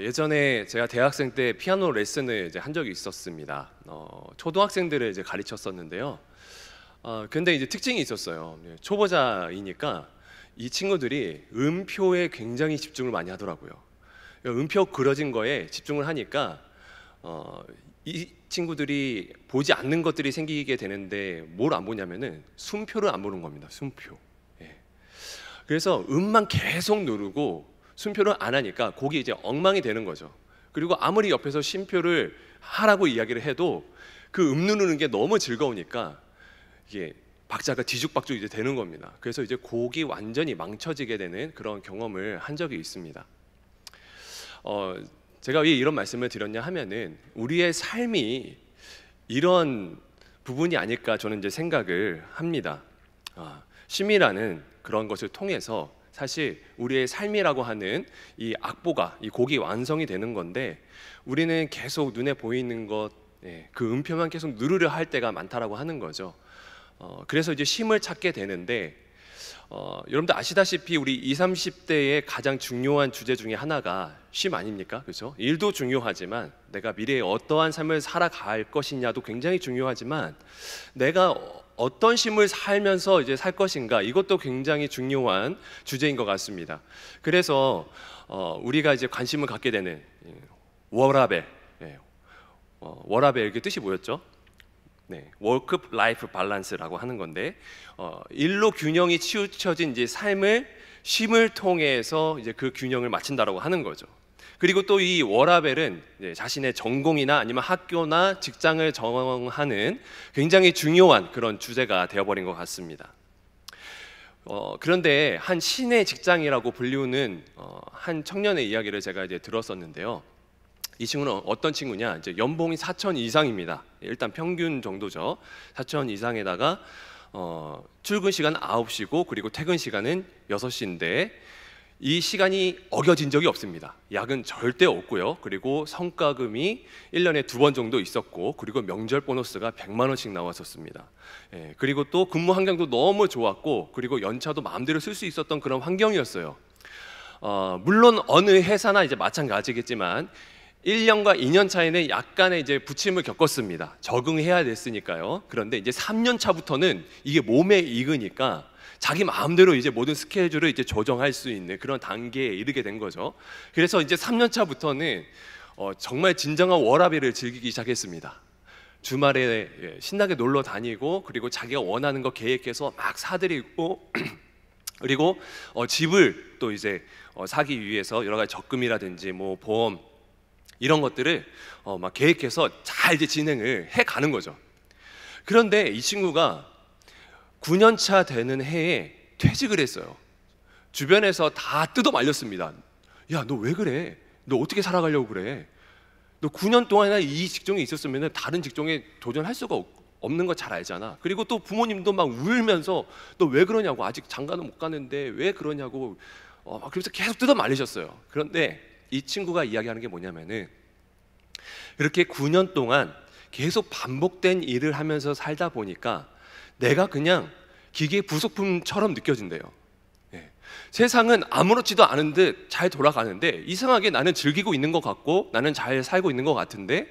예전에 제가 대학생 때 피아노 레슨을 이제 한 적이 있었습니다. 초등학생들을 이제 가르쳤었는데요. 근데 이제 특징이 있었어요. 초보자이니까 이 친구들이 음표에 굉장히 집중을 많이 하더라고요. 음표 그려진 거에 집중을 하니까 이 친구들이 보지 않는 것들이 생기게 되는데 뭘 안 보냐면은 숨표를 안 보는 겁니다. 숨표. 예. 그래서 음만 계속 누르고 숨표를 안 하니까 곡이 이제 엉망이 되는 거죠. 그리고 아무리 옆에서 쉼표를 하라고 이야기를 해도 그 누르는 게 너무 즐거우니까 이게 박자가 뒤죽박죽 이제 되는 겁니다. 그래서 이제 곡이 완전히 망쳐지게 되는 그런 경험을 한 적이 있습니다. 제가 왜 이런 말씀을 드렸냐 하면은 우리의 삶이 이런 부분이 아닐까 저는 이제 생각을 합니다. 쉼이라는 그런 것을 통해서 사실 우리의 삶이라고 하는 이 악보가, 이 곡이 완성이 되는 건데 우리는 계속 눈에 보이는 것, 그 음표만 계속 누르려 할 때가 많다라고 하는 거죠. 그래서 이제 쉼을 찾게 되는데 여러분들 아시다시피 우리 20, 30대의 가장 중요한 주제 중에 하나가 쉼 아닙니까? 그렇죠? 일도 중요하지만 내가 미래에 어떠한 삶을 살아갈 것이냐도 굉장히 중요하지만 내가 어떤 쉼을 살면서 이제 살 것인가, 이것도 굉장히 중요한 주제인 것 같습니다. 그래서 우리가 이제 관심을 갖게 되는 워라벨, 워라벨의 뜻이 뭐였죠? 워크 라이프 밸런스라고 하는 건데 일로 균형이 치우쳐진 이제 삶을 쉼을 통해서 이제 그 균형을 맞춘다라고 하는 거죠. 그리고 또 이 워라벨은 자신의 전공이나 아니면 학교나 직장을 정하는 굉장히 중요한 그런 주제가 되어버린 것 같습니다. 그런데 한 신의 직장이라고 불리우는 한 청년의 이야기를 제가 이제 들었었는데요. 이 친구는 어떤 친구냐? 이제 연봉이 4천 이상입니다. 일단 평균 정도죠. 4천 이상에다가 출근 시간 9시고 그리고 퇴근 시간은 6시인데 이 시간이 어겨진 적이 없습니다. 야근 절대 없고요. 그리고 성과금이 1년에 2번 정도 있었고 그리고 명절 보너스가 100만 원씩 나왔었습니다. 그리고 또 근무 환경도 너무 좋았고 그리고 연차도 마음대로 쓸 수 있었던 그런 환경이었어요. 물론 어느 회사나 이제 마찬가지겠지만 1년과 2년 차에는 약간의 이제 부침을 겪었습니다. 적응해야 됐으니까요. 그런데 이제 3년 차부터는 이게 몸에 익으니까 자기 마음대로 이제 모든 스케줄을 이제 조정할 수 있는 그런 단계에 이르게 된 거죠. 그래서 이제 3년 차부터는 정말 진정한 워라밸을 즐기기 시작했습니다. 주말에 신나게 놀러 다니고 그리고 자기가 원하는 거 계획해서 막 사들이고 그리고 집을 또 이제 사기 위해서 여러 가지 적금이라든지 뭐 보험 이런 것들을 막 계획해서 잘 이제 진행을 해 가는 거죠. 그런데 이 친구가 9년 차 되는 해에 퇴직을 했어요. 주변에서 다 뜯어 말렸습니다. 야, 너 왜 그래? 너 어떻게 살아가려고 그래? 너 9년 동안이나 이 직종에 있었으면 다른 직종에 도전할 수가 없는 거 잘 알잖아. 그리고 또 부모님도 막 울면서 너 왜 그러냐고, 아직 장가는 못 가는데 왜 그러냐고 그래서 계속 뜯어 말리셨어요. 그런데 이 친구가 이야기하는 게 뭐냐면은 이렇게 9년 동안 계속 반복된 일을 하면서 살다 보니까 내가 그냥 기계 부속품처럼 느껴진대요. 세상은 아무렇지도 않은 듯 잘 돌아가는데 이상하게 나는 즐기고 있는 것 같고 나는 잘 살고 있는 것 같은데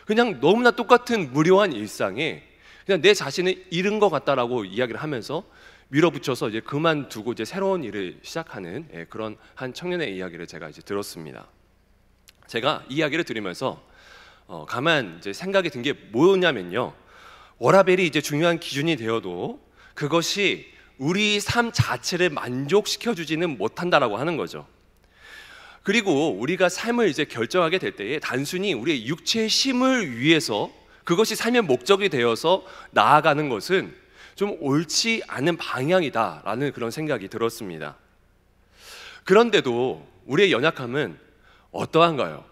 그냥 너무나 똑같은 무료한 일상에 그냥 내 자신을 잃은 것 같다라고 이야기를 하면서 밀어붙여서 이제 그만두고 이제 새로운 일을 시작하는 그런 한 청년의 이야기를 제가 이제 들었습니다. 제가 이 이야기를 들으면서 가만 이제 생각이 든 게 뭐냐면요. 워라밸이 이제 중요한 기준이 되어도 그것이 우리 삶 자체를 만족시켜 주지는 못한다라고 하는 거죠. 그리고 우리가 삶을 이제 결정하게 될 때에 단순히 우리의 육체의 쉼을 위해서 그것이 삶의 목적이 되어서 나아가는 것은 좀 옳지 않은 방향이다라는 그런 생각이 들었습니다. 그런데도 우리의 연약함은 어떠한가요?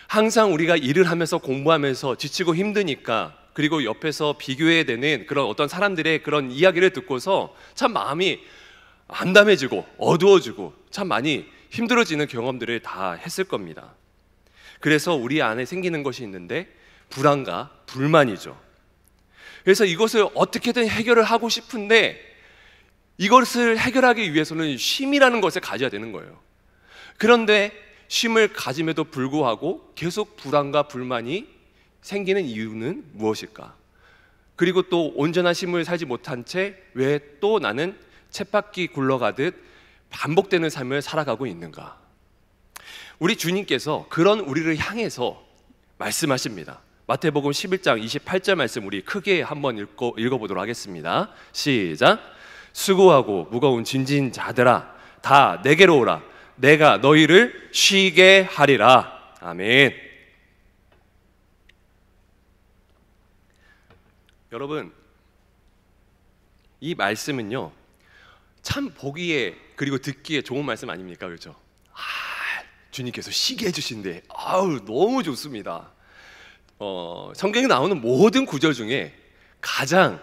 항상 우리가 일을 하면서 공부하면서 지치고 힘드니까 그리고 옆에서 비교해야 되는 그런 어떤 사람들의 그런 이야기를 듣고서 참 마음이 암담해지고 어두워지고 참 많이 힘들어지는 경험들을 다 했을 겁니다. 그래서 우리 안에 생기는 것이 있는데 불안과 불만이죠. 그래서 이것을 어떻게든 해결을 하고 싶은데 이것을 해결하기 위해서는 쉼이라는 것을 가져야 되는 거예요. 그런데 쉼을 가짐에도 불구하고 계속 불안과 불만이 생기는 이유는 무엇일까? 그리고 또 온전한 쉼을 살지 못한 채 왜 또 나는 쳇바퀴 굴러가듯 반복되는 삶을 살아가고 있는가? 우리 주님께서 그런 우리를 향해서 말씀하십니다. 마태복음 11장 28절 말씀 우리 크게 한번 읽어보도록 하겠습니다. 시작. 수고하고 무거운 짐진 자들아 다 내게로 오라. 내가 너희를 쉬게 하리라. 아멘. 여러분, 이 말씀은요 참 보기에 그리고 듣기에 좋은 말씀 아닙니까? 그렇죠? 주님께서 쉬게 해주신대. 아우, 너무 좋습니다. 성경에 나오는 모든 구절 중에 가장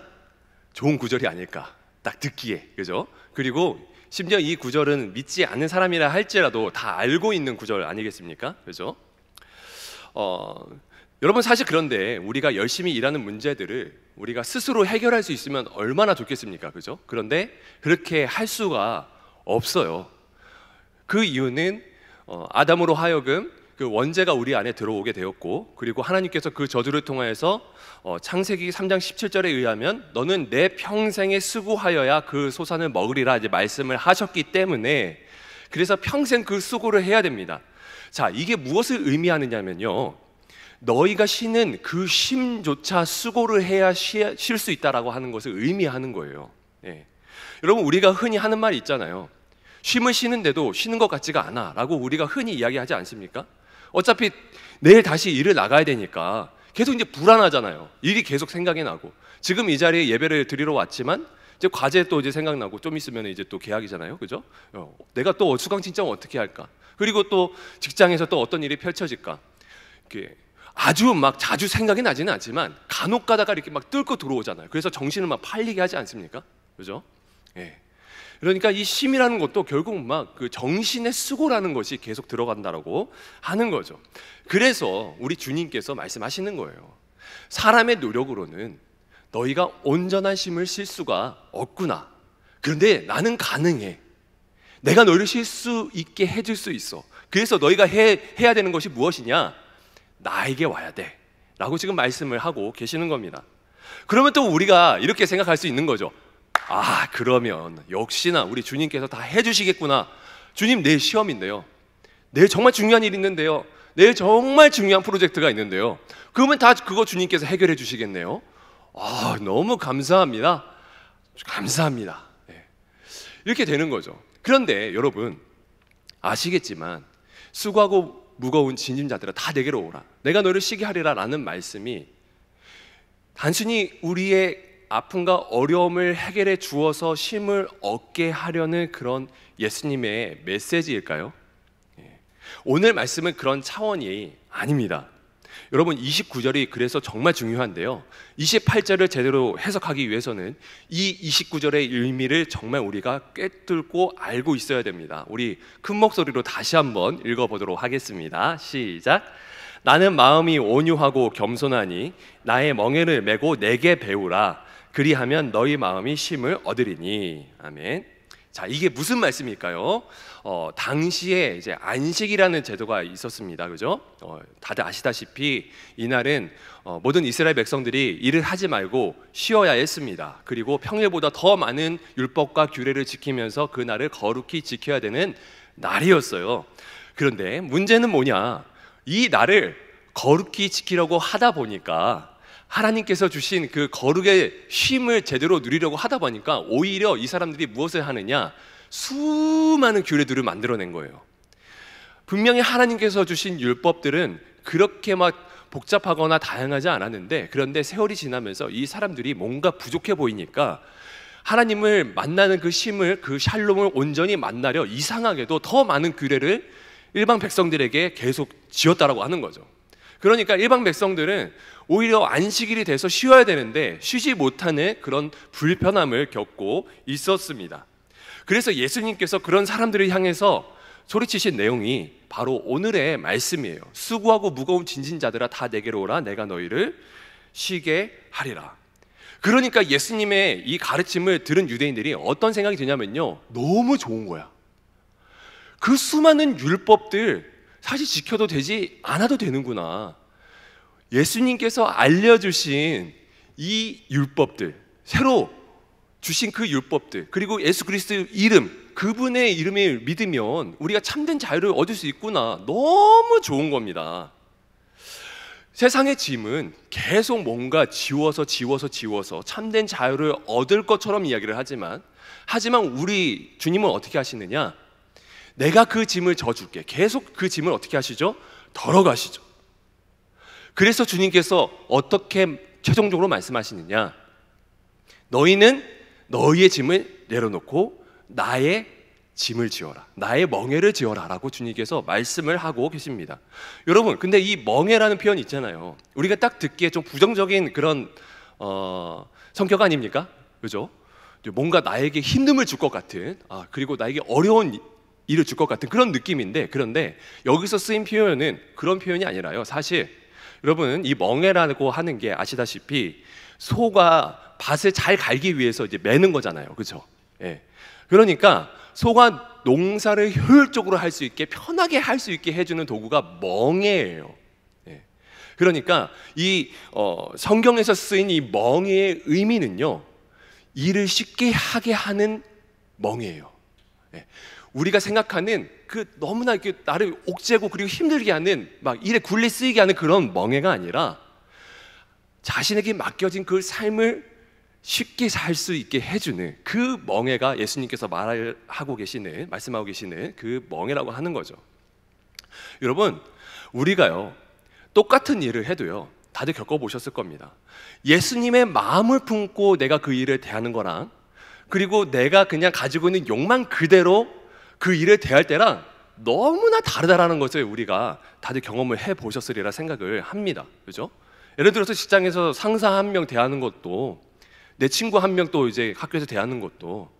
좋은 구절이 아닐까 딱 듣기에, 그죠? 그리고 심지어 이 구절은 믿지 않는 사람이라 할지라도 다 알고 있는 구절 아니겠습니까? 그죠? 여러분, 사실 그런데 우리가 열심히 일하는 문제들을 우리가 스스로 해결할 수 있으면 얼마나 좋겠습니까? 그죠? 그런데 그렇게 할 수가 없어요. 그 이유는 아담으로 하여금 그 원죄가 우리 안에 들어오게 되었고, 그리고 하나님께서 그 저주를 통하여서 창세기 3장 17절에 의하면 너는 내 평생에 수고하여야 그 소산을 먹으리라 이제 말씀을 하셨기 때문에, 그래서 평생 그 수고를 해야 됩니다. 자, 이게 무엇을 의미하느냐면요, 너희가 쉬는 그 쉼조차 수고를 해야 쉴 수 있다라고 하는 것을 의미하는 거예요. 예. 여러분, 우리가 흔히 하는 말이 있잖아요. 쉼을 쉬는데도 쉬는 것 같지가 않아 라고 우리가 흔히 이야기하지 않습니까? 어차피 내일 다시 일을 나가야 되니까 계속 이제 불안하잖아요. 일이 계속 생각이 나고, 지금 이 자리에 예배를 드리러 왔지만 이제 과제 또 이제 생각나고, 좀 있으면 이제 또 개학이잖아요. 그죠? 내가 또 수강 신청 어떻게 할까? 그리고 또 직장에서 또 어떤 일이 펼쳐질까? 이렇게 아주 막 자주 생각이 나지는 않지만 간혹 가다가 이렇게 막 뚫고 들어오잖아요. 그래서 정신을 막 팔리게 하지 않습니까? 그죠? 예. 그러니까 이 쉼이라는 것도 결국 막 그 정신의 수고라는 것이 계속 들어간다라고 하는 거죠. 그래서 우리 주님께서 말씀하시는 거예요. 사람의 노력으로는 너희가 온전한 쉼을 쉴 수가 없구나. 그런데 나는 가능해. 내가 너희를 쉴 수 있게 해줄 수 있어. 그래서 너희가 해야 되는 것이 무엇이냐? 나에게 와야 돼 라고 지금 말씀을 하고 계시는 겁니다. 그러면 또 우리가 이렇게 생각할 수 있는 거죠. 아, 그러면 역시나 우리 주님께서 다 해주시겠구나. 주님, 내일 시험인데요, 내일 정말 중요한 일이 있는데요, 내일 정말 중요한 프로젝트가 있는데요, 그러면 다 그거 주님께서 해결해 주시겠네요. 아, 너무 감사합니다. 감사합니다. 네. 이렇게 되는 거죠. 그런데 여러분 아시겠지만 수고하고 무거운 짐진자들아 다 내게로 오라. 내가 너를 쉬게 하리라 라는 말씀이 단순히 우리의 아픔과 어려움을 해결해 주어서 쉼을 얻게 하려는 그런 예수님의 메시지일까요? 오늘 말씀은 그런 차원이 아닙니다. 여러분, 29절이 그래서 정말 중요한데요, 28절을 제대로 해석하기 위해서는 이 29절의 의미를 정말 우리가 꿰뚫고 알고 있어야 됩니다. 우리 큰 목소리로 다시 한번 읽어보도록 하겠습니다. 시작. 나는 마음이 온유하고 겸손하니 나의 멍에를 메고 내게 배우라. 그리하면 너희 마음이 쉼을 얻으리니. 아멘. 자, 이게 무슨 말씀일까요? 당시에 이제 안식이라는 제도가 있었습니다. 그죠? 다들 아시다시피 이날은 모든 이스라엘 백성들이 일을 하지 말고 쉬어야 했습니다. 그리고 평일보다 더 많은 율법과 규례를 지키면서 그 날을 거룩히 지켜야 되는 날이었어요. 그런데 문제는 뭐냐? 이 날을 거룩히 지키려고 하다 보니까, 하나님께서 주신 그 거룩의 쉼을 제대로 누리려고 하다 보니까 오히려 이 사람들이 무엇을 하느냐? 수많은 규례들을 만들어낸 거예요. 분명히 하나님께서 주신 율법들은 그렇게 막 복잡하거나 다양하지 않았는데, 그런데 세월이 지나면서 이 사람들이 뭔가 부족해 보이니까 하나님을 만나는 그 쉼을, 그 샬롬을 온전히 만나려 이상하게도 더 많은 규례를 일반 백성들에게 계속 지었다라고 하는 거죠. 그러니까 일반 백성들은 오히려 안식일이 돼서 쉬어야 되는데 쉬지 못하는 그런 불편함을 겪고 있었습니다. 그래서 예수님께서 그런 사람들을 향해서 소리치신 내용이 바로 오늘의 말씀이에요. 수고하고 무거운 짐진 자들아 다 내게로 오라. 내가 너희를 쉬게 하리라. 그러니까 예수님의 이 가르침을 들은 유대인들이 어떤 생각이 드냐면요, 너무 좋은 거야. 그 수많은 율법들 사실 지켜도 되지 않아도 되는구나. 예수님께서 알려주신 이 율법들, 새로 주신 그 율법들, 그리고 예수 그리스도의 이름, 그분의 이름을 믿으면 우리가 참된 자유를 얻을 수 있구나. 너무 좋은 겁니다. 세상의 짐은 계속 뭔가 지워서 참된 자유를 얻을 것처럼 이야기를 하지만 우리 주님은 어떻게 하시느냐? 내가 그 짐을 져줄게. 계속 그 짐을 어떻게 하시죠? 덜어가시죠. 그래서 주님께서 어떻게 최종적으로 말씀하시느냐? 너희는 너희의 짐을 내려놓고 나의 짐을 지어라, 나의 멍에를 지어라 라고 주님께서 말씀을 하고 계십니다. 여러분, 근데 이 멍에라는 표현 있잖아요. 우리가 딱 듣기에 좀 부정적인 그런 성격 아닙니까? 그죠? 뭔가 나에게 힘듦을 줄 것 같은, 그리고 나에게 어려운 일을 줄 것 같은 그런 느낌인데, 그런데 여기서 쓰인 표현은 그런 표현이 아니라요. 사실 여러분, 이 멍에라고 하는 게 아시다시피 소가 밭을 잘 갈기 위해서 이제 매는 거잖아요. 그죠? 예. 그러니까 소가 농사를 효율적으로 할 수 있게, 편하게 할 수 있게 해주는 도구가 멍에예요. 예. 그러니까 이 성경에서 쓰인 이 멍에의 의미는요, 일을 쉽게 하게 하는 멍에예요. 예. 우리가 생각하는 그 너무나 이렇게 나를 옥죄고 그리고 힘들게 하는, 막 일에 굴레 쓰이게 하는 그런 멍에가 아니라 자신에게 맡겨진 그 삶을 쉽게 살 수 있게 해주는 그 멍에가 예수님께서 말씀하고 계시는 그 멍에라고 하는 거죠. 여러분, 우리가요 똑같은 일을 해도요 다들 겪어보셨을 겁니다. 예수님의 마음을 품고 내가 그 일을 대하는 거랑, 그리고 내가 그냥 가지고 있는 욕망 그대로 그 일을 대할 때랑 너무나 다르다라는 것을 우리가 다들 경험을 해보셨으리라 생각을 합니다. 그죠? 예를 들어서 직장에서 상사 한 명 대하는 것도, 내 친구 한 명 또 이제 학교에서 대하는 것도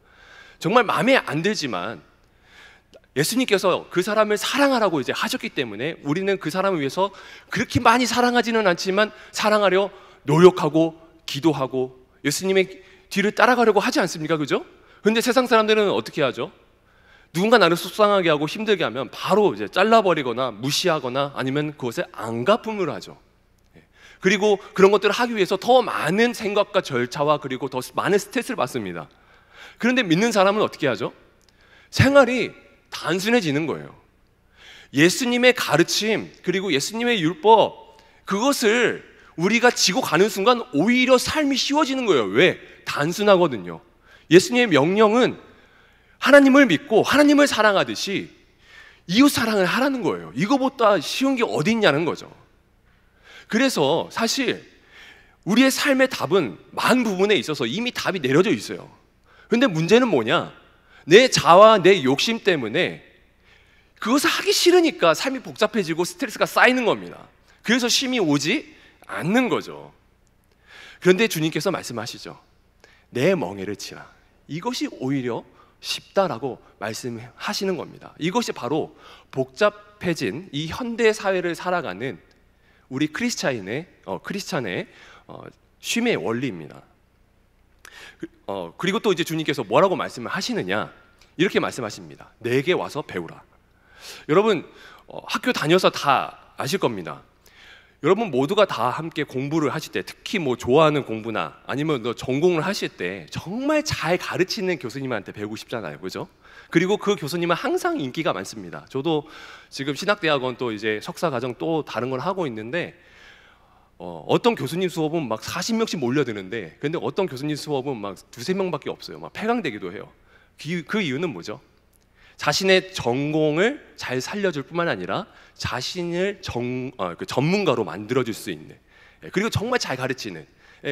정말 마음에 안 들지만 예수님께서 그 사람을 사랑하라고 이제 하셨기 때문에 우리는 그 사람을 위해서 그렇게 많이 사랑하지는 않지만 사랑하려 노력하고 기도하고 예수님의 뒤를 따라가려고 하지 않습니까? 그죠? 근데 세상 사람들은 어떻게 하죠? 누군가 나를 속상하게 하고 힘들게 하면 바로 이제 잘라버리거나 무시하거나 아니면 그것에 안갚음을 하죠. 그리고 그런 것들을 하기 위해서 더 많은 생각과 절차와 그리고 더 많은 스트레스를 받습니다. 그런데 믿는 사람은 어떻게 하죠? 생활이 단순해지는 거예요. 예수님의 가르침, 그리고 예수님의 율법, 그것을 우리가 지고 가는 순간 오히려 삶이 쉬워지는 거예요. 왜? 단순하거든요. 예수님의 명령은 하나님을 믿고 하나님을 사랑하듯이 이웃 사랑을 하라는 거예요. 이거보다 쉬운 게 어디 있냐는 거죠. 그래서 사실 우리의 삶의 답은 많은 부분에 있어서 이미 답이 내려져 있어요. 근데 문제는 뭐냐? 내 자아와 내 욕심 때문에 그것을 하기 싫으니까 삶이 복잡해지고 스트레스가 쌓이는 겁니다. 그래서 쉼이 오지 않는 거죠. 그런데 주님께서 말씀하시죠. 내 멍에를 치라. 이것이 오히려 쉽다라고 말씀하시는 겁니다. 이것이 바로 복잡해진 이 현대 사회를 살아가는 우리 크리스찬의 쉼의 원리입니다. 그리고 또 이제 주님께서 뭐라고 말씀을 하시느냐? 이렇게 말씀하십니다. 내게 와서 배우라. 여러분, 학교 다녀서 다 아실 겁니다. 여러분 모두가 다 함께 공부를 하실 때, 특히 뭐 좋아하는 공부나 아니면 전공을 하실 때 정말 잘 가르치는 교수님한테 배우고 싶잖아요. 그죠? 그리고 그 교수님은 항상 인기가 많습니다. 저도 지금 신학대학원 또 이제 석사과정 또 다른 걸 하고 있는데 어떤 교수님 수업은 막 40명씩 몰려드는데, 근데 어떤 교수님 수업은 막 두세 명밖에 없어요. 막 폐강되기도 해요. 그 이유는 뭐죠? 자신의 전공을 잘 살려줄 뿐만 아니라 자신을 그 전문가로 만들어줄 수 있는, 그리고 정말 잘 가르치는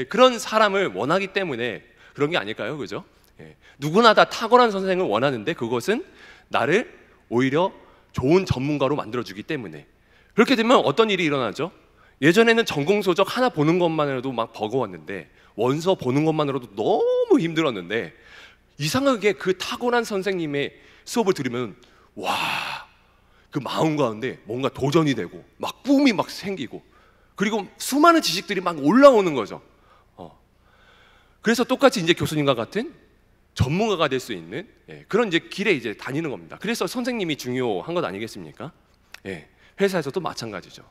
그런 사람을 원하기 때문에 그런 게 아닐까요? 그죠? 누구나 다 탁월한 선생을 원하는데 그것은 나를 오히려 좋은 전문가로 만들어주기 때문에. 그렇게 되면 어떤 일이 일어나죠? 예전에는 전공 서적 하나 보는 것만으로도 막 버거웠는데, 원서 보는 것만으로도 너무 힘들었는데, 이상하게 그 탁월한 선생님의 수업을 들으면 와, 그 마음 가운데 뭔가 도전이 되고 막 꿈이 막 생기고, 그리고 수많은 지식들이 막 올라오는 거죠. 그래서 똑같이 이제 교수님과 같은 전문가가 될 수 있는 그런 이제 길에 이제 다니는 겁니다. 그래서 선생님이 중요한 것 아니겠습니까? 회사에서도 마찬가지죠.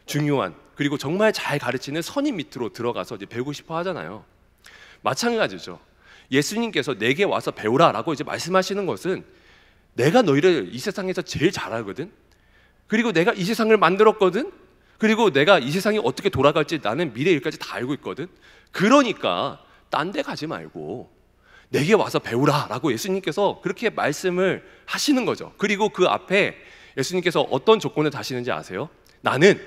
중요한 그리고 정말 잘 가르치는 선임 밑으로 들어가서 이제 배우고 싶어 하잖아요. 마찬가지죠. 예수님께서 내게 와서 배우라라고 이제 말씀하시는 것은 내가 너희를 이 세상에서 제일 잘 알거든. 그리고 내가 이 세상을 만들었거든. 그리고 내가 이 세상이 어떻게 돌아갈지 나는 미래 일까지 다 알고 있거든. 그러니까 딴 데 가지 말고 내게 와서 배우라라고 예수님께서 그렇게 말씀을 하시는 거죠. 그리고 그 앞에 예수님께서 어떤 조건을 다시는지 아세요? 나는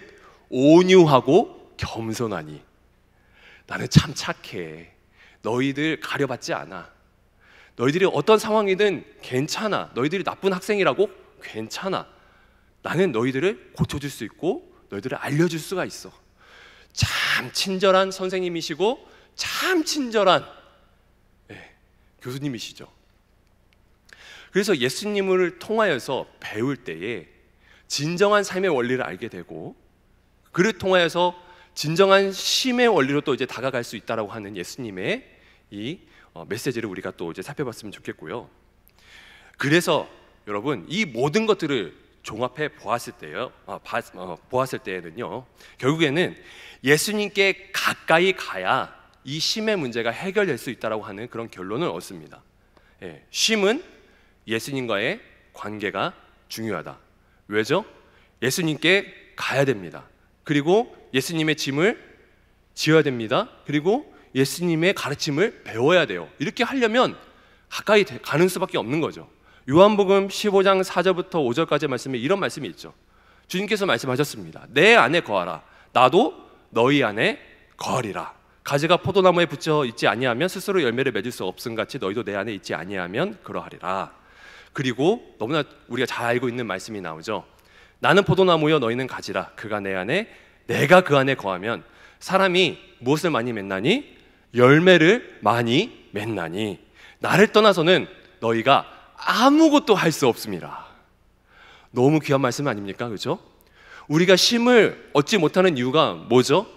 온유하고 겸손하니, 나는 참 착해, 너희들 가려받지 않아, 너희들이 어떤 상황이든 괜찮아, 너희들이 나쁜 학생이라고 괜찮아, 나는 너희들을 고쳐줄 수 있고 너희들을 알려줄 수가 있어. 참 친절한 선생님이시고 참 친절한 교수님이시죠. 그래서 예수님을 통하여서 배울 때에 진정한 삶의 원리를 알게 되고, 그를 통하여서 진정한 쉼의 원리로 또 이제 다가갈 수 있다라고 하는 예수님의 이 메시지를 우리가 또 이제 살펴봤으면 좋겠고요. 그래서 여러분, 이 모든 것들을 종합해 보았을 때에는요, 결국에는 예수님께 가까이 가야 이 쉼의 문제가 해결될 수 있다라고 하는 그런 결론을 얻습니다. 쉼은 예수님과의 관계가 중요하다. 왜죠? 예수님께 가야 됩니다. 그리고 예수님의 짐을 지어야 됩니다. 그리고 예수님의 가르침을 배워야 돼요. 이렇게 하려면 가까이 가는 수밖에 없는 거죠. 요한복음 15장 4절부터 5절까지 말씀에 이런 말씀이 있죠. 주님께서 말씀하셨습니다. 내 안에 거하라. 나도 너희 안에 거하리라. 가지가 포도나무에 붙여 있지 아니하면 스스로 열매를 맺을 수 없음 같이 너희도 내 안에 있지 아니하면 그러하리라. 그리고 너무나 우리가 잘 알고 있는 말씀이 나오죠. 나는 포도나무여 너희는 가지라. 그가 내 안에 내가 그 안에 거하면 사람이 무엇을 많이 맺나니? 열매를 많이 맺나니 나를 떠나서는 너희가 아무것도 할 수 없습니다. 너무 귀한 말씀 아닙니까? 그렇죠? 우리가 쉼을 얻지 못하는 이유가 뭐죠?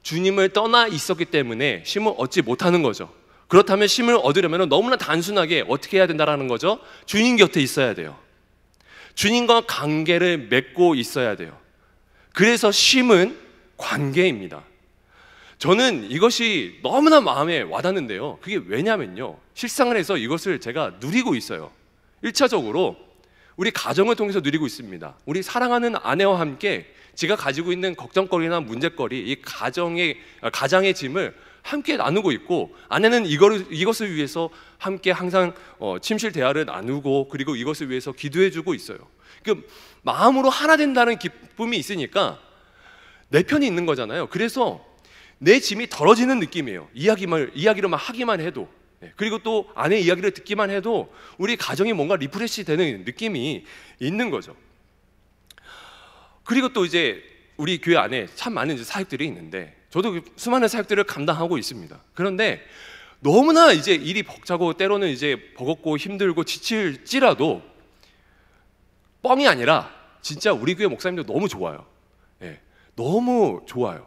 주님을 떠나 있었기 때문에 쉼을 얻지 못하는 거죠. 그렇다면 쉼을 얻으려면 너무나 단순하게 어떻게 해야 된다는 거죠? 주님 곁에 있어야 돼요. 주님과 관계를 맺고 있어야 돼요. 그래서 쉼은 관계입니다. 저는 이것이 너무나 마음에 와닿는데요. 그게 왜냐면요, 실생활에서 이것을 제가 누리고 있어요. 1차적으로 우리 가정을 통해서 누리고 있습니다. 우리 사랑하는 아내와 함께 제가 가지고 있는 걱정거리나 문제거리, 이 가장의 짐을 함께 나누고 있고, 아내는 이것을 위해서 함께 항상 침실 대화를 나누고, 그리고 이것을 위해서 기도해주고 있어요. 그 마음으로 하나 된다는 기쁨이 있으니까 내 편이 있는 거잖아요. 그래서 내 짐이 덜어지는 느낌이에요. 이야기로만 하기만 해도. 그리고 또 아내의 이야기를 듣기만 해도 우리 가정이 뭔가 리프레시 되는 느낌이 있는 거죠. 그리고 또 이제 우리 교회 안에 참 많은 사역들이 있는데, 저도 수많은 사역들을 감당하고 있습니다. 그런데 너무나 이제 일이 벅차고 때로는 이제 버겁고 힘들고 지칠지라도 뻥이 아니라 진짜 우리 교회 목사님들 너무 좋아요. 너무 좋아요.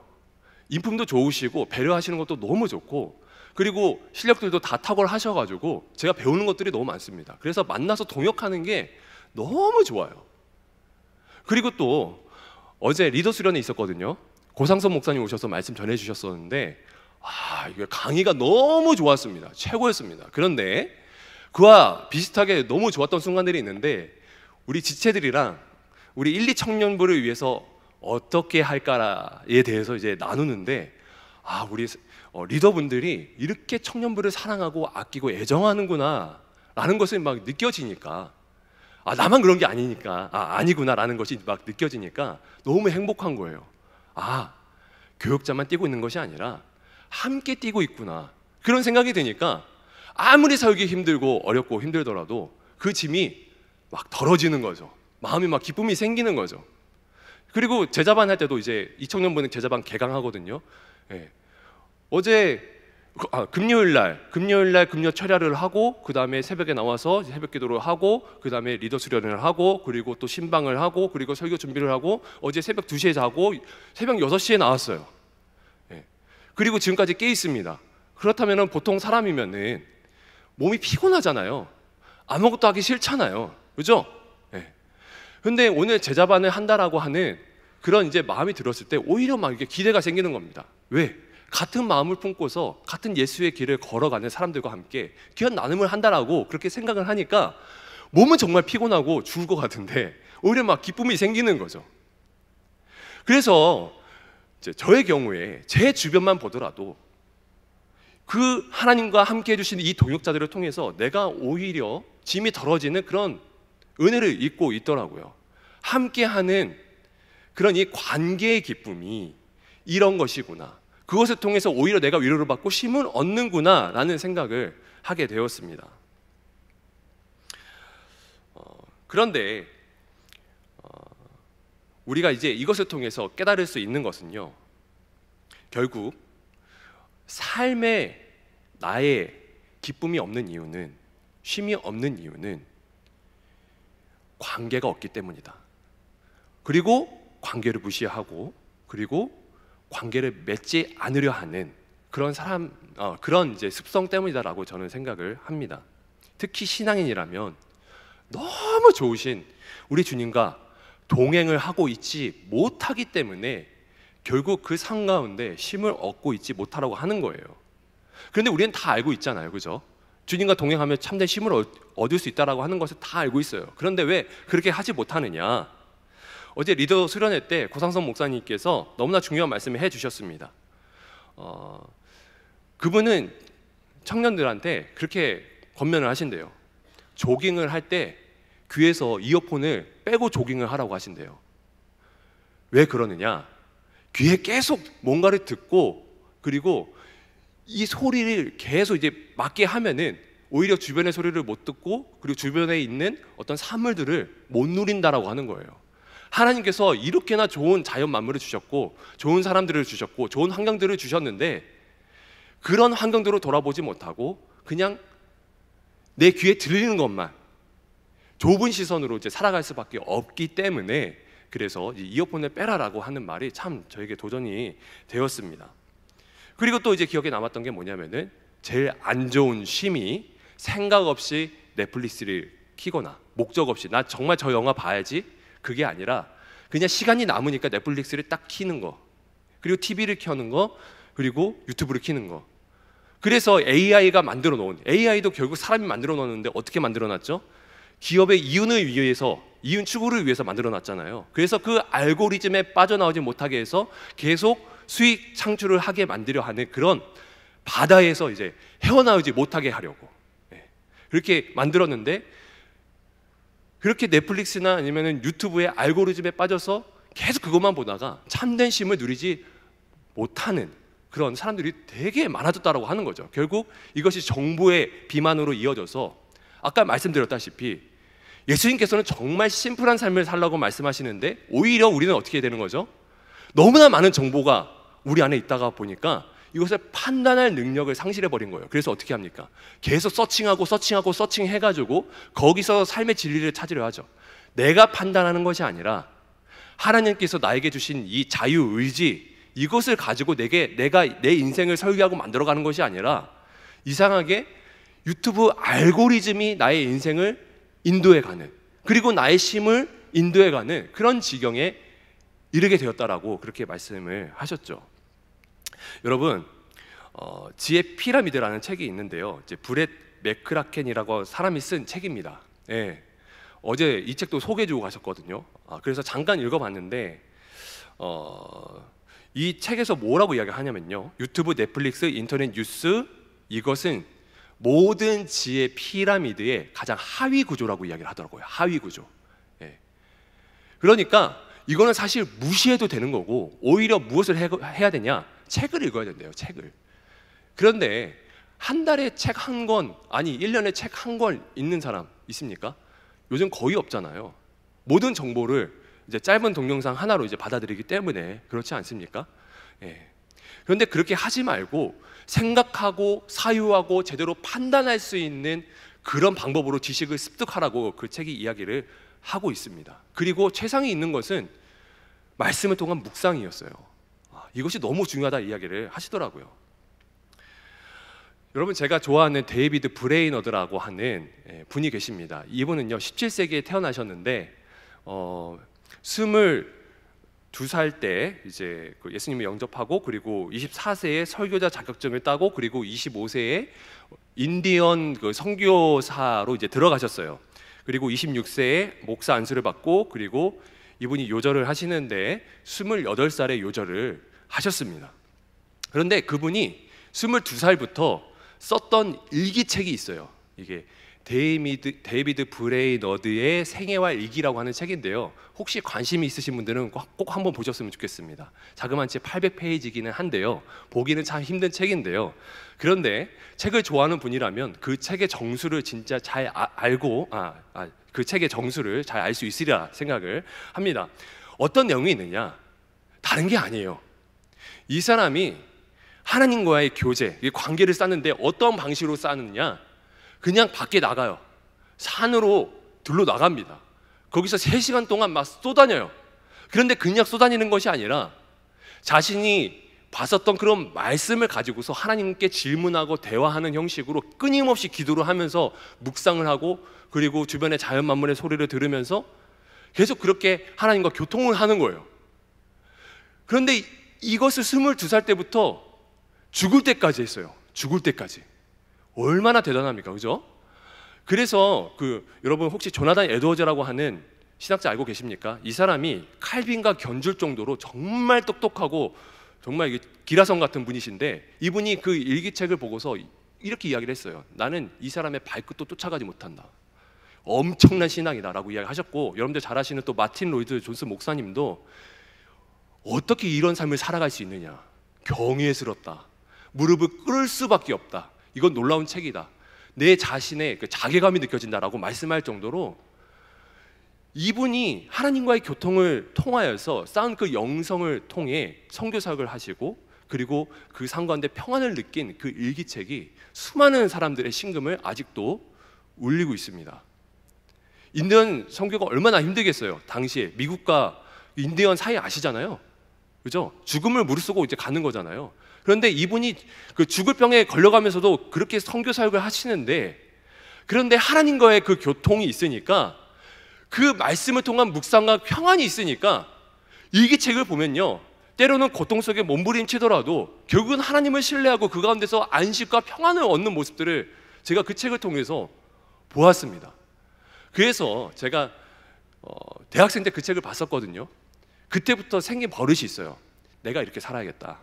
인품도 좋으시고 배려하시는 것도 너무 좋고, 그리고 실력들도 다 탁월하셔가지고 제가 배우는 것들이 너무 많습니다. 그래서 만나서 동역하는 게 너무 좋아요. 그리고 또 어제 리더 수련회 있었거든요. 고상선 목사님 오셔서 말씀 전해주셨었는데, 이게 강의가 너무 좋았습니다. 최고였습니다. 그런데 그와 비슷하게 너무 좋았던 순간들이 있는데, 우리 지체들이랑 우리 1, 2 청년부를 위해서 어떻게 할까에 대해서 이제 나누는데, 우리 리더분들이 이렇게 청년부를 사랑하고 아끼고 애정하는구나 라는 것을 막 느껴지니까, 나만 그런 게 아니구나 라는 것이 막 느껴지니까 너무 행복한 거예요. 교역자만 뛰고 있는 것이 아니라 함께 뛰고 있구나, 그런 생각이 드니까 아무리 사역이 힘들고 어렵고 힘들더라도 그 짐이 막 덜어지는 거죠. 마음이 막 기쁨이 생기는 거죠. 그리고 제자반 할 때도 이제 이 청년부는 제자반 개강하거든요. 어제 금요일날 금요 철야를 하고, 그 다음에 새벽에 나와서 새벽 기도를 하고, 그 다음에 리더 수련을 하고, 그리고 또 신방을 하고, 그리고 설교 준비를 하고, 어제 새벽 2시에 자고 새벽 6시에 나왔어요. 그리고 지금까지 깨 있습니다. 그렇다면 보통 사람이면은 몸이 피곤하잖아요. 아무것도 하기 싫잖아요. 그죠? 근데 오늘 제자반을 한다라고 하는 그런 이제 마음이 들었을 때 오히려 막 이게 기대가 생기는 겁니다. 왜? 같은 마음을 품고서 같은 예수의 길을 걸어가는 사람들과 함께 귀한 나눔을 한다라고 그렇게 생각을 하니까 몸은 정말 피곤하고 죽을 것 같은데 오히려 막 기쁨이 생기는 거죠. 그래서 저의 경우에 제 주변만 보더라도 그 하나님과 함께 해주신 이 동역자들을 통해서 내가 오히려 짐이 덜어지는 그런 은혜를 입고 있더라고요. 함께하는 그런 이 관계의 기쁨이 이런 것이구나, 그것을 통해서 오히려 내가 위로를 받고 힘을 얻는구나 라는 생각을 하게 되었습니다. 그런데 우리가 이제 이것을 통해서 깨달을 수 있는 것은요, 결국 삶에 나의 기쁨이 없는 이유는, 쉼이 없는 이유는 관계가 없기 때문이다. 그리고 관계를 무시하고, 그리고 관계를 맺지 않으려 하는 그런 그런 이제 습성 때문이다라고 저는 생각을 합니다. 특히 신앙인이라면 너무 좋으신 우리 주님과 동행을 하고 있지 못하기 때문에 결국 그 삶 가운데 쉼을 얻고 있지 못하라고 하는 거예요. 그런데 우리는 다 알고 있잖아요, 그죠? 주님과 동행하면 참된 쉼을 얻을 수 있다라고 하는 것을 다 알고 있어요. 그런데 왜 그렇게 하지 못하느냐? 어제 리더 수련회 때 고상선 목사님께서 너무나 중요한 말씀을 해주셨습니다. 그분은 청년들한테 그렇게 권면을 하신대요. 조깅을 할 때 귀에서 이어폰을 빼고 조깅을 하라고 하신대요. 왜 그러느냐? 귀에 계속 뭔가를 듣고, 그리고 이 소리를 계속 이제 맞게 하면은 오히려 주변의 소리를 못 듣고, 그리고 주변에 있는 어떤 사물들을 못 누린다라고 하는 거예요. 하나님께서 이렇게나 좋은 자연 만물을 주셨고, 좋은 사람들을 주셨고, 좋은 환경들을 주셨는데 그런 환경들을 돌아보지 못하고 그냥 내 귀에 들리는 것만 좁은 시선으로 이제 살아갈 수밖에 없기 때문에, 그래서 이어폰을 빼라라고 하는 말이 참 저에게 도전이 되었습니다. 그리고 또 이제 기억에 남았던 게 뭐냐면은, 제일 안 좋은 쉼이 생각 없이 넷플릭스를 키거나 목적 없이 나 정말 저 영화 봐야지, 그게 아니라 그냥 시간이 남으니까 넷플릭스를 딱 키는 거, 그리고 TV를 켜는 거, 그리고 유튜브를 키는 거. 그래서 AI가 만들어 놓은, AI도 결국 사람이 만들어 놓았는데 어떻게 만들어 놨죠? 기업의 이윤을 위해서, 이윤 추구를 위해서 만들어 놨잖아요. 그래서 그 알고리즘에 빠져나오지 못하게 해서 계속 수익 창출을 하게 만들려 하는 그런 바다에서 이제 헤어나오지 못하게 하려고 그렇게 만들었는데, 그렇게 넷플릭스나 아니면 유튜브의 알고리즘에 빠져서 계속 그것만 보다가 참된 쉼을 누리지 못하는 그런 사람들이 되게 많아졌다고 하는 거죠. 결국 이것이 정보의 비만으로 이어져서, 아까 말씀드렸다시피 예수님께서는 정말 심플한 삶을 살라고 말씀하시는데 오히려 우리는 어떻게 되는 거죠? 너무나 많은 정보가 우리 안에 있다가 보니까 이것을 판단할 능력을 상실해버린 거예요. 그래서 어떻게 합니까? 계속 서칭해가지고 거기서 삶의 진리를 찾으려 하죠. 내가 판단하는 것이 아니라 하나님께서 나에게 주신 이 자유의지, 이것을 가지고 내가 내 인생을 설계하고 만들어가는 것이 아니라 이상하게 유튜브 알고리즘이 나의 인생을 인도해가는, 그리고 나의 쉼을 인도해가는 그런 지경에 이르게 되었다라고 그렇게 말씀을 하셨죠. 여러분, 지혜 피라미드라는 책이 있는데요, 이제 브렛 맥크라켄이라고 사람이 쓴 책입니다. 예. 어제 이 책도 소개해주고 가셨거든요. 그래서 잠깐 읽어봤는데 이 책에서 뭐라고 이야기하냐면요, 유튜브, 넷플릭스, 인터넷 뉴스, 이것은 모든 지혜 피라미드의 가장 하위 구조라고 이야기를 하더라고요. 하위 구조. 예. 그러니까 이거는 사실 무시해도 되는 거고, 오히려 무엇을 해야 되냐? 책을 읽어야 된대요, 책을. 그런데 한 달에 책 한 권, 아니 1년에 책 한 권 읽는 사람 있습니까? 요즘 거의 없잖아요. 모든 정보를 이제 짧은 동영상 하나로 이제 받아들이기 때문에 그렇지 않습니까? 예. 그런데 그렇게 하지 말고 생각하고 사유하고 제대로 판단할 수 있는 그런 방법으로 지식을 습득하라고 그 책이 이야기를 하고 있습니다. 그리고 최상이 있는 것은 말씀을 통한 묵상이었어요. 이것이 너무 중요하다 이야기를 하시더라고요. 여러분, 제가 좋아하는 데이비드 브레이너드라고 하는 분이 계십니다. 이분은요 17세기에 태어나셨는데 22살 때 이제 그 예수님을 영접하고, 그리고 24세에 설교자 자격증을 따고, 그리고 25세에 인디언 그 선교사로 이제 들어가셨어요. 그리고 26세에 목사 안수를 받고, 그리고 이분이 요절을 하시는데 28살에 요절을 하셨습니다. 그런데 그분이 22살부터 썼던 일기책이 있어요. 이게 데이비드 브레이너드의 생애와 일기라고 하는 책인데요. 혹시 관심이 있으신 분들은 꼭 한번 보셨으면 좋겠습니다. 자그마한 채 800페이지기는 한데요. 보기는 참 힘든 책인데요. 그런데 책을 좋아하는 분이라면 그 책의 정수를 진짜 잘 알고 그 책의 정수를 잘 알 수 있으리라 생각을 합니다. 어떤 내용이 있느냐? 다른 게 아니에요. 이 사람이 하나님과의 교제, 관계를 쌓는데 어떤 방식으로 쌓느냐? 그냥 밖에 나가요. 산으로 들러 나갑니다. 거기서 3시간 동안 막 쏘다녀요. 그런데 그냥 쏘다니는 것이 아니라 자신이 봤었던 그런 말씀을 가지고서 하나님께 질문하고 대화하는 형식으로 끊임없이 기도를 하면서 묵상을 하고, 그리고 주변의 자연 만물의 소리를 들으면서 계속 그렇게 하나님과 교통을 하는 거예요. 그런데 이것을 22살 때부터 죽을 때까지 했어요. 죽을 때까지. 얼마나 대단합니까, 그죠? 그래서 여러분 혹시 조나단 에드워즈라고 하는 신학자 알고 계십니까? 이 사람이 칼빈과 견줄 정도로 정말 똑똑하고 정말 기라성 같은 분이신데, 이분이 그 일기책을 보고서 이렇게 이야기를 했어요. 나는 이 사람의 발끝도 쫓아가지 못한다. 엄청난 신앙이다라고 이야기하셨고, 여러분들 잘 아시는 또 마틴 로이드 존스 목사님도 어떻게 이런 삶을 살아갈 수 있느냐, 경외스럽다, 무릎을 꿇을 수밖에 없다, 이건 놀라운 책이다, 내 자신의 그 자괴감이 느껴진다라고 말씀할 정도로 이분이 하나님과의 교통을 통하여서 쌓은 그 영성을 통해 선교사역을 하시고, 그리고 그 삶 가운데 평안을 느낀 그 일기책이 수많은 사람들의 심금을 아직도 울리고 있습니다. 인디언 선교가 얼마나 힘들겠어요. 당시에 미국과 인디언 사이 아시잖아요, 그죠? 죽음을 무릅쓰고 이제 가는 거잖아요. 그런데 이분이 그 죽을 병에 걸려가면서도 그렇게 선교 사역을 하시는데, 그런데 하나님과의 그 교통이 있으니까, 그 말씀을 통한 묵상과 평안이 있으니까 일기책을 보면요, 때로는 고통 속에 몸부림치더라도 결국은 하나님을 신뢰하고 그 가운데서 안식과 평안을 얻는 모습들을 제가 그 책을 통해서 보았습니다. 그래서 제가 대학생 때 그 책을 봤었거든요. 그때부터 생긴 버릇이 있어요. 내가 이렇게 살아야겠다.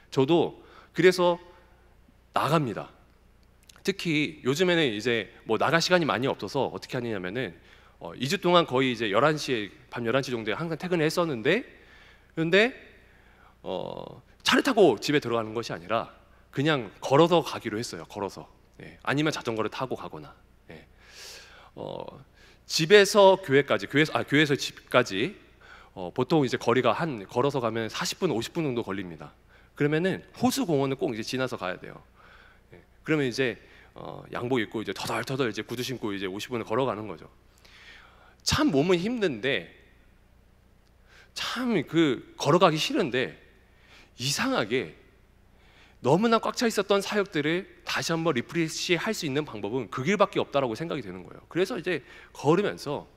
저도 그래서 나갑니다. 특히 요즘에는 이제 뭐 나갈 시간이 많이 없어서 어떻게 하느냐면은 2주 동안 거의 이제 11시에 밤 11시 정도에 항상 퇴근을 했었는데, 그런데 차를 타고 집에 들어가는 것이 아니라 그냥 걸어서 가기로 했어요. 걸어서. 아니면 자전거를 타고 가거나. 집에서 교회까지, 교회에서 집까지 보통 이제 거리가 걸어서 가면 40분, 50분 정도 걸립니다. 그러면은 호수 공원을 꼭 이제 지나서 가야 돼요. 그러면 이제 양복 입고 이제 터덜터덜 이제 구두 신고 이제 50분을 걸어가는 거죠. 참 몸은 힘든데, 참 걸어가기 싫은데, 이상하게 너무나 꽉 차 있었던 사역들을 다시 한번 리프레시 할 수 있는 방법은 그 길밖에 없다라고 생각이 되는 거예요. 그래서 이제 걸으면서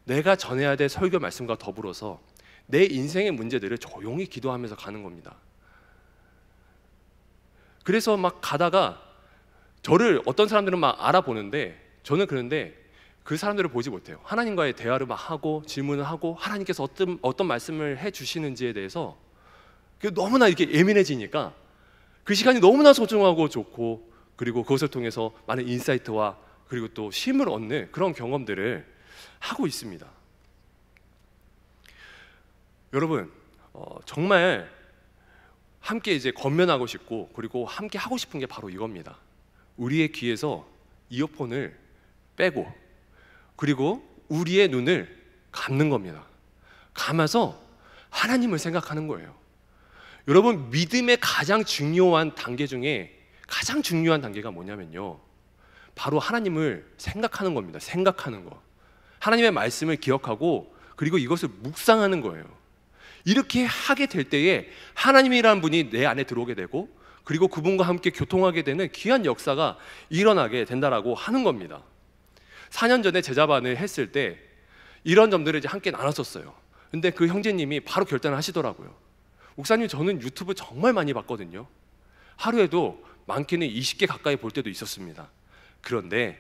내가 전해야 될 설교 말씀과 더불어서 내 인생의 문제들을 조용히 기도하면서 가는 겁니다. 그래서 막 가다가 저를 어떤 사람들은 막 알아보는데, 저는 그런데 그 사람들을 보지 못해요. 하나님과의 대화를 막 하고 질문을 하고, 하나님께서 어떤 말씀을 해주시는지에 대해서 너무나 이렇게 예민해지니까 그 시간이 너무나 소중하고 좋고, 그리고 그것을 통해서 많은 인사이트와 그리고 또 쉼을 얻는 그런 경험들을 하고 있습니다. 여러분, 정말 함께 이제 권면하고 싶고, 그리고 함께 하고 싶은 게 바로 이겁니다. 우리의 귀에서 이어폰을 빼고, 그리고 우리의 눈을 감는 겁니다. 감아서 하나님을 생각하는 거예요. 여러분, 믿음의 가장 중요한 단계 중에 가장 중요한 단계가 뭐냐면요, 바로 하나님을 생각하는 겁니다. 생각하는 거. 하나님의 말씀을 기억하고, 그리고 이것을 묵상하는 거예요. 이렇게 하게 될 때에 하나님이라는 분이 내 안에 들어오게 되고, 그리고 그분과 함께 교통하게 되는 귀한 역사가 일어나게 된다라고 하는 겁니다. 4년 전에 제자반을 했을 때 이런 점들을 이제 함께 나눴었어요. 근데 그 형제님이 바로 결단을 하시더라고요. 목사님, 저는 유튜브 정말 많이 봤거든요. 하루에도 많게는 20개 가까이 볼 때도 있었습니다. 그런데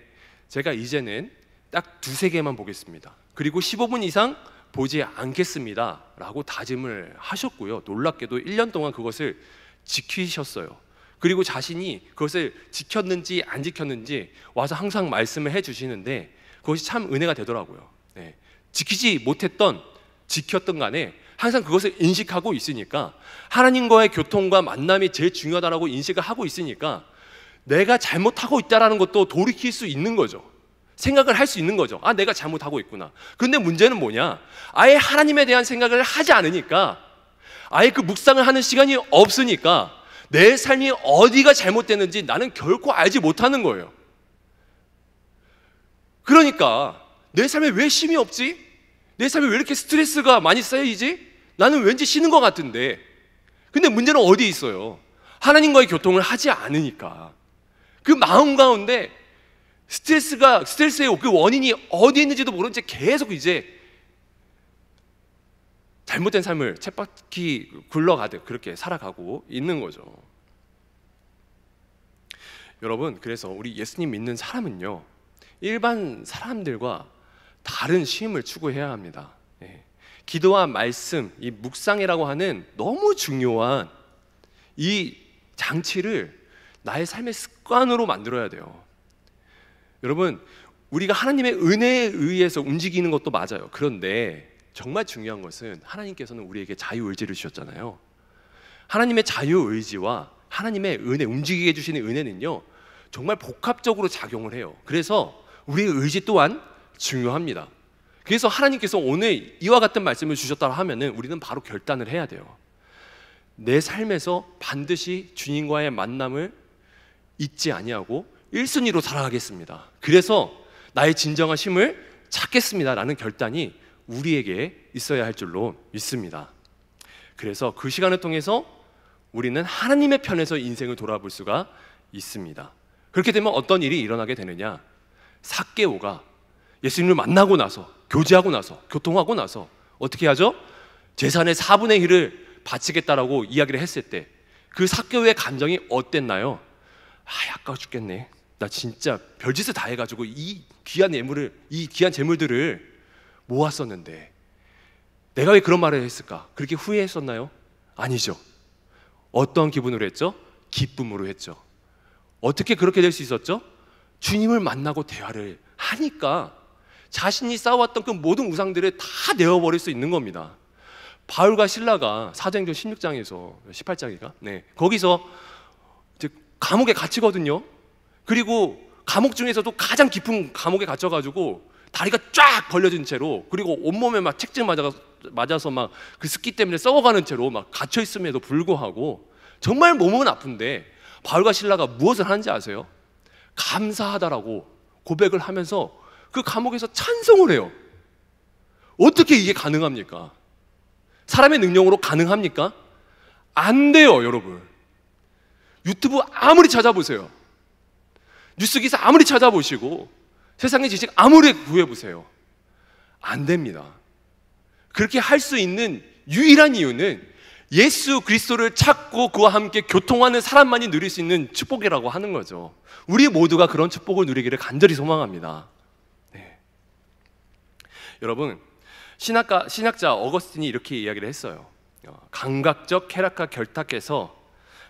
제가 이제는 딱 두세 개만 보겠습니다. 그리고 15분 이상 보지 않겠습니다 라고 다짐을 하셨고요. 놀랍게도 1년 동안 그것을 지키셨어요. 그리고 자신이 그것을 지켰는지 안 지켰는지 와서 항상 말씀을 해주시는데 그것이 참 은혜가 되더라고요. 네. 지키지 못했던 지켰던 간에 항상 그것을 인식하고 있으니까, 하나님과의 교통과 만남이 제일 중요하다고 인식을 하고 있으니까 내가 잘못하고 있다는 것도 돌이킬 수 있는 거죠. 생각을 할 수 있는 거죠. 아, 내가 잘못하고 있구나. 그런데 문제는 뭐냐, 아예 하나님에 대한 생각을 하지 않으니까, 아예 그 묵상을 하는 시간이 없으니까 내 삶이 어디가 잘못됐는지 나는 결코 알지 못하는 거예요. 그러니까 내 삶에 왜 쉼이 없지? 내 삶에 왜 이렇게 스트레스가 많이 쌓이지? 나는 왠지 쉬는 것 같은데. 근데 문제는 어디에 있어요? 하나님과의 교통을 하지 않으니까. 그 마음 가운데 스트레스의 그 원인이 어디 있는지도 모른 채 계속 이제 잘못된 삶을 쳇바퀴 굴러가듯 그렇게 살아가고 있는 거죠. 여러분, 그래서 우리 예수님 믿는 사람은요, 일반 사람들과 다른 쉼을 추구해야 합니다. 기도와 말씀, 이 묵상이라고 하는 너무 중요한 이 장치를 나의 삶의 습관으로 만들어야 돼요. 여러분, 우리가 하나님의 은혜에 의해서 움직이는 것도 맞아요. 그런데 정말 중요한 것은 하나님께서는 우리에게 자유의지를 주셨잖아요. 하나님의 자유의지와 하나님의 은혜, 움직이게 해주시는 은혜는요, 정말 복합적으로 작용을 해요. 그래서 우리의 의지 또한 중요합니다. 그래서 하나님께서 오늘 이와 같은 말씀을 주셨다 하면은 우리는 바로 결단을 해야 돼요. 내 삶에서 반드시 주님과의 만남을 잊지 아니하고 1순위로 살아가겠습니다. 그래서 나의 진정한 쉼을 찾겠습니다 라는 결단이 우리에게 있어야 할 줄로 믿습니다. 그래서 그 시간을 통해서 우리는 하나님의 편에서 인생을 돌아볼 수가 있습니다. 그렇게 되면 어떤 일이 일어나게 되느냐, 삭개오가 예수님을 만나고 나서, 교제하고 나서, 교통하고 나서 어떻게 하죠? 재산의 4분의 1을 바치겠다라고 이야기를 했을 때 그 삭개오의 감정이 어땠나요? 아, 아까워 죽겠네. 나 진짜 별짓을 다 해가지고 이 귀한 예물을, 이 귀한 재물들을 모았었는데 내가 왜 그런 말을 했을까? 그렇게 후회했었나요? 아니죠. 어떤 기분으로 했죠? 기쁨으로 했죠. 어떻게 그렇게 될 수 있었죠? 주님을 만나고 대화를 하니까 자신이 쌓아왔던 그 모든 우상들을 다 내어버릴 수 있는 겁니다. 바울과 실라가 사도행전 16장에서 18장인가? 네, 거기서 이제 감옥에 갇히거든요. 그리고 감옥 중에서도 가장 깊은 감옥에 갇혀가지고 다리가 쫙 벌려진 채로, 그리고 온몸에 막 책증 맞아서 막 그 습기 때문에 썩어가는 채로 막 갇혀 있음에도 불구하고 정말 몸은 아픈데 바울과 실라가 무엇을 하는지 아세요? 감사하다라고 고백을 하면서 그 감옥에서 찬송을 해요. 어떻게 이게 가능합니까? 사람의 능력으로 가능합니까? 안 돼요, 여러분. 유튜브 아무리 찾아보세요, 뉴스기사 아무리 찾아보시고 세상의 지식 아무리 구해보세요, 안 됩니다. 그렇게 할 수 있는 유일한 이유는 예수 그리스도를 찾고 그와 함께 교통하는 사람만이 누릴 수 있는 축복이라고 하는 거죠. 우리 모두가 그런 축복을 누리기를 간절히 소망합니다. 네. 여러분, 신학자 어거스틴이 이렇게 이야기를 했어요. 감각적 쾌락과 결탁해서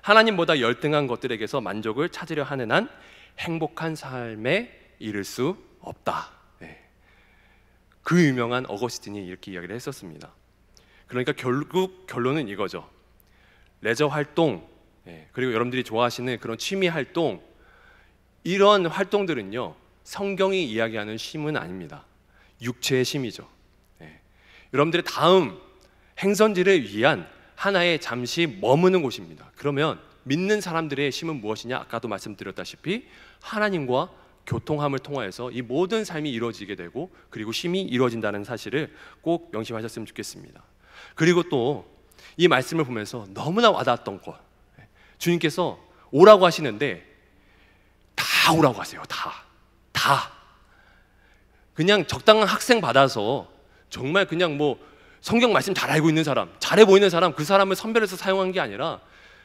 하나님보다 열등한 것들에게서 만족을 찾으려 하는 한 행복한 삶에 이를 수 없다. 네. 그 유명한 어거스틴이 이렇게 이야기를 했었습니다. 그러니까 결국 결론은 이거죠. 레저 활동, 그리고 여러분들이 좋아하시는 그런 취미 활동, 이런 활동들은요, 성경이 이야기하는 쉼은 아닙니다. 육체의 쉼이죠. 여러분들의 다음 행선지를 위한 하나의 잠시 머무는 곳입니다. 그러면 믿는 사람들의 쉼은 무엇이냐? 아까도 말씀드렸다시피 하나님과 교통함을 통하여서 이 모든 삶이 이루어지게 되고, 그리고 쉼이 이루어진다는 사실을 꼭 명심하셨으면 좋겠습니다. 그리고 또 이 말씀을 보면서 너무나 와닿았던 것, 주님께서 오라고 하시는데 다 오라고 하세요. 다 그냥 적당한 학생 받아서 정말 그냥 뭐 성경 말씀 잘 알고 있는 사람, 잘해 보이는 사람, 그 사람을 선별해서 사용한 게 아니라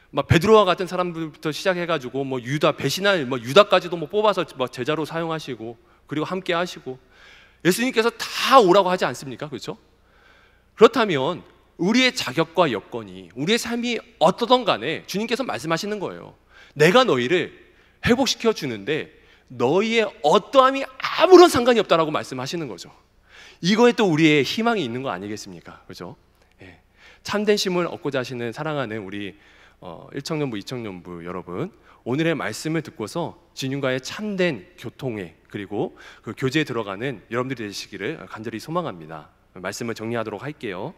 막 베드로와 같은 사람들부터 시작해가지고 뭐 유다 배신할 뭐 유다까지도 뭐 뽑아서 뭐 제자로 사용하시고 그리고 함께 하시고 예수님께서 다 오라고 하지 않습니까? 그렇죠? 그렇다면 우리의 자격과 여건이 우리의 삶이 어떠든 간에 주님께서 말씀하시는 거예요. 내가 너희를 회복시켜 주는데 너희의 어떠함이 아무런 상관이 없다라고 말씀하시는 거죠. 이거에 또 우리의 희망이 있는 거 아니겠습니까? 그렇죠? 예. 참된 쉼을 얻고자 하시는 사랑하는 우리 1청년부, 2청년부 여러분, 오늘의 말씀을 듣고서 주님과의 참된 교통에 그리고 그 교제에 들어가는 여러분들이 되시기를 간절히 소망합니다. 말씀을 정리하도록 할게요.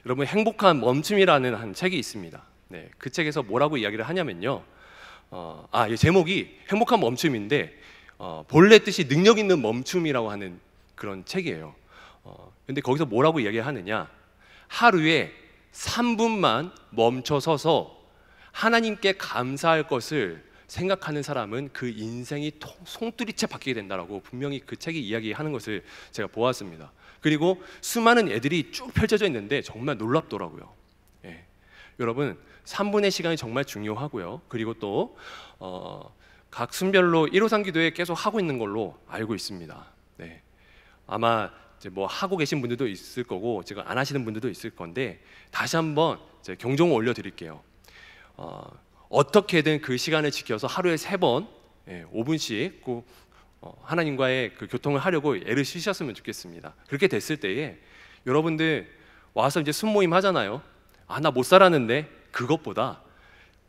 여러분, 행복한 멈춤이라는 한 책이 있습니다. 네, 그 책에서 뭐라고 이야기를 하냐면요, 이 제목이 행복한 멈춤인데 본래 뜻이 능력 있는 멈춤이라고 하는 그런 책이에요. 근데 거기서 뭐라고 이야기하느냐, 하루에 3분만 멈춰 서서 하나님께 감사할 것을 생각하는 사람은 그 인생이 송두리째 바뀌게 된다라고 분명히 그 책이 이야기하는 것을 제가 보았습니다. 그리고 수많은 애들이 쭉 펼쳐져 있는데 정말 놀랍더라고요. 예. 여러분, 3분의 시간이 정말 중요하고요. 그리고 또 각 순별로 1호상 기도회 계속 하고 있는 걸로 알고 있습니다. 네. 아마 이제 뭐 하고 계신 분들도 있을 거고 지금 안 하시는 분들도 있을 건데 다시 한번 경종을 올려드릴게요. 어떻게든 그 시간을 지켜서 하루에 3번 5분씩 꼭 하나님과의 그 교통을 하려고 애를 쓰셨으면 좋겠습니다. 그렇게 됐을 때에 여러분들 와서 이제 순모임 하잖아요. 나 못 살았는데 그것보다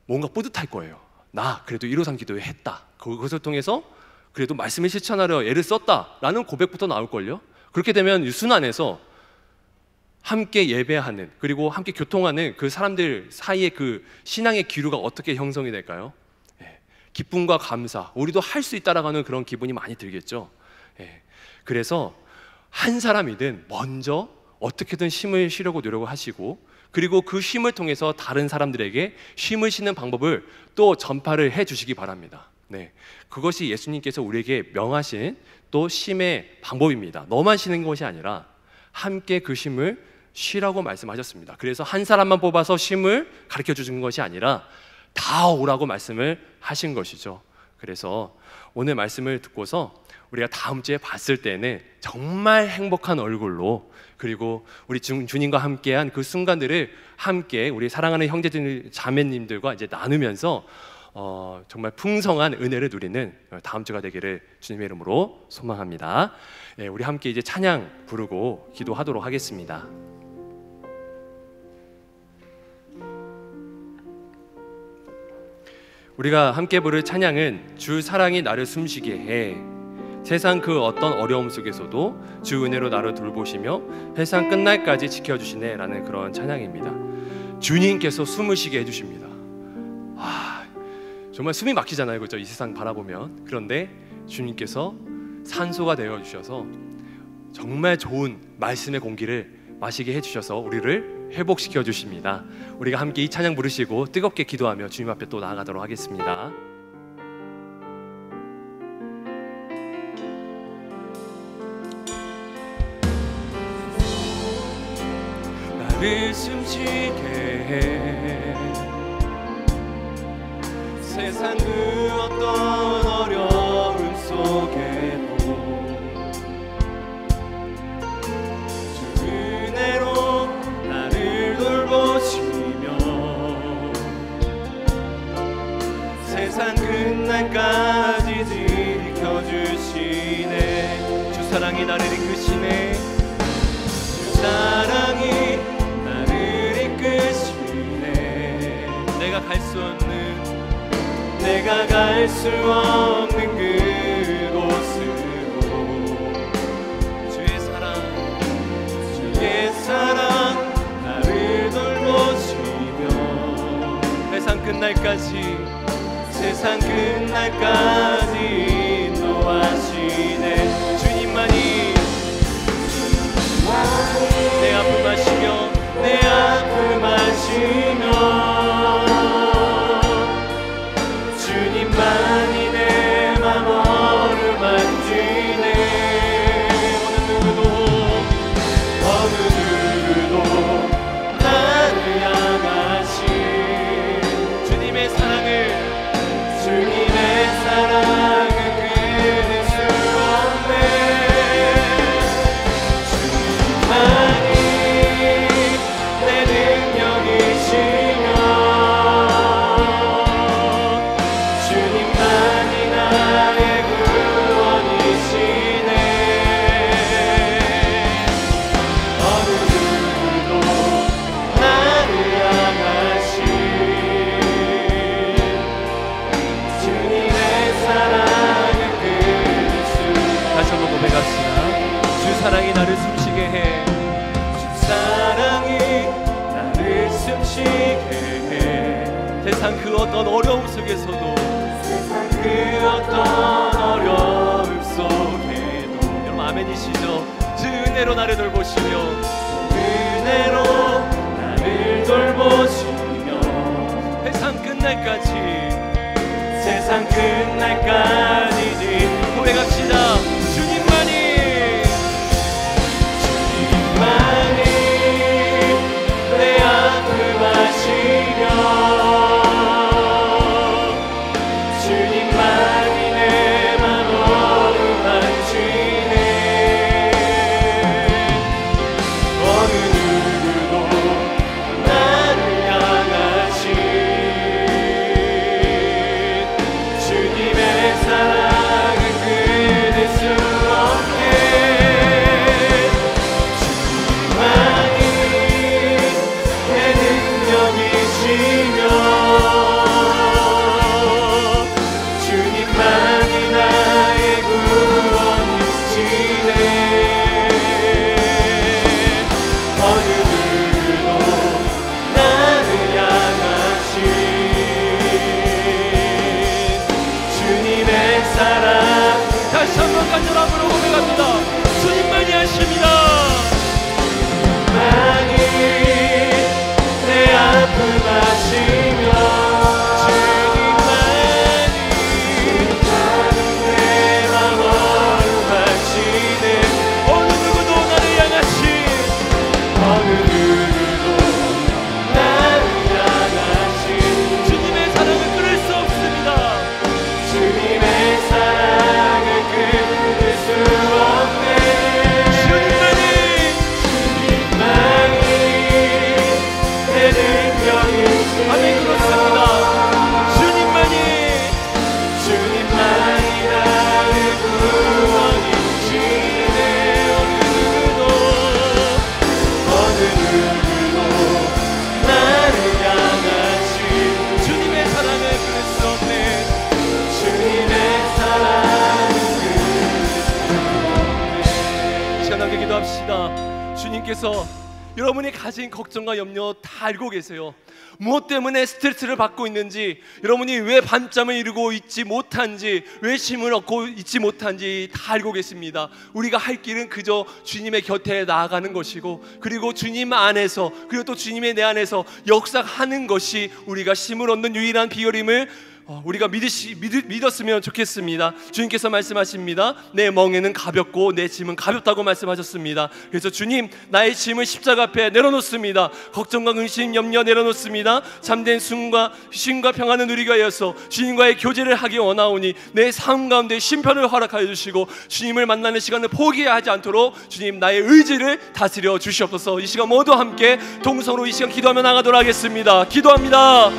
뭔가 뿌듯할 거예요. 나 그래도 1호상 기도회 했다. 그것을 통해서 그래도 말씀을 실천하려 애를 썼다라는 고백부터 나올걸요. 그렇게 되면 이 순환에서 함께 예배하는 그리고 함께 교통하는 그 사람들 사이의 그 신앙의 기류가 어떻게 형성이 될까요? 기쁨과 감사, 우리도 할 수 있다라는 그런 기분이 많이 들겠죠. 그래서 한 사람이든 먼저 어떻게든 쉼을 쉬려고 노력을 하시고 그리고 그 쉼을 통해서 다른 사람들에게 쉼을 쉬는 방법을 또 전파를 해주시기 바랍니다. 네, 그것이 예수님께서 우리에게 명하신 또 쉼의 방법입니다. 너만 쉬는 것이 아니라 함께 그 쉼을 쉬라고 말씀하셨습니다. 그래서 한 사람만 뽑아서 쉼을 가르쳐 주신 것이 아니라 다 오라고 말씀을 하신 것이죠. 그래서 오늘 말씀을 듣고서 우리가 다음 주에 봤을 때는 정말 행복한 얼굴로 그리고 우리 주님과 함께한 그 순간들을 함께 우리 사랑하는 형제들 자매님들과 이제 나누면서 정말 풍성한 은혜를 누리는 다음 주가 되기를 주님의 이름으로 소망합니다. 우리 함께 이제 찬양 부르고 기도하도록 하겠습니다. 우리가 함께 부를 찬양은 주 사랑이 나를 숨쉬게 해, 세상 그 어떤 어려움 속에서도 주 은혜로 나를 돌보시며 세상 끝날까지 지켜주시네 라는 그런 찬양입니다. 주님께서 숨을 쉬게 해주십니다. 정말 숨이 막히잖아요, 그렇죠? 이 세상 바라보면. 그런데 주님께서 산소가 되어주셔서 정말 좋은 말씀의 공기를 마시게 해주셔서 우리를 회복시켜 주십니다. 우리가 함께 이 찬양 부르시고 뜨겁게 기도하며 주님 앞에 또 나아가도록 하겠습니다. 나를 숨쉬게 해, 세상 그 어떤 어려움 속에도 주 은혜로 나를 돌보시며 세상 끝날까지 지켜주시네. 주 사랑이 나를 이끄시네. 주 사랑이 나를 이끄시네. 내가 갈 수 없는 그곳으로 주의 사랑 나를 돌보시며 세상 끝날까지 인도하시네. 주님만이 내 아픔 마시며 주님만이 내 맘 어루만지네. 사랑이 나를 숨쉬게 해. 주 사랑이 나를 숨쉬게 해. 세상 그 어떤 어려움 속에서도, 그 어떤 어려움 속에도. 여러분 아멘이시죠? 주 은혜로 나를 돌보시며, 은혜로 나를 돌보시며, 세상 끝날까지, 세상 끝날까지 고백합시다. 주님만이, 주님만이 내 아픔 아시며, 주님만이 내 맘 어루만지네. 어느 누구도 나를 향하신 주님의 사랑을 끊을 수 없게. 주님만이 내 능력이시며, 주님만이 나의 구원이시네. 어느 누구도 나를 향하신 주님의 사랑. 다시 한번 간절함으로 고백합니다. 주님만이 하십니다. 주님만이 내 아픔 아시며, 주님만이 내 맘 어루만지네. 어느 누구도 나를 향하신, 어느 누구도 나를 향하신 주님의 사랑을 끊을 수 없습니다. 주님의 사랑을 끊을 수 없네. 주님만이, 주님만이 내 능력이시네. 아멘. 그렇습니다. 주님만이, 주님만이 나의 구원이시네. 어느 누구도 나를 향하신 주님의 사랑을 끊을 수 없네. 주님의 사랑을 끊을 수 없네. 시간 함께 기도합시다. 주님께서 여러분이 가진 걱정과 염려 다 알고 계세요. 무엇 때문에 스트레스를 받고 있는지, 여러분이 왜 밤잠을 이루고 있지 못한지, 왜 쉼을 얻고 있지 못한지 다 알고 계십니다. 우리가 할 길은 그저 주님의 곁에 나아가는 것이고, 그리고 주님 안에서, 그리고 또 주님의 내 안에서 역사하는 것이 우리가 쉼을 얻는 유일한 비결임을 우리가 믿었으면 좋겠습니다. 주님께서 말씀하십니다. 내 멍에는 가볍고 내 짐은 가볍다고 말씀하셨습니다. 그래서 주님, 나의 짐을 십자가 앞에 내려놓습니다. 걱정과 근심, 염려 내려놓습니다. 잠든 숨과 쉼과 평안을 누리게 하여서 주님과의 교제를 하기 원하오니 내 삶 가운데 심편을 허락하여 주시고, 주님을 만나는 시간을 포기하지 않도록 주님 나의 의지를 다스려 주시옵소서. 이 시간 모두 함께 동성으로 이 시간 기도하며 나가도록 하겠습니다. 기도합니다.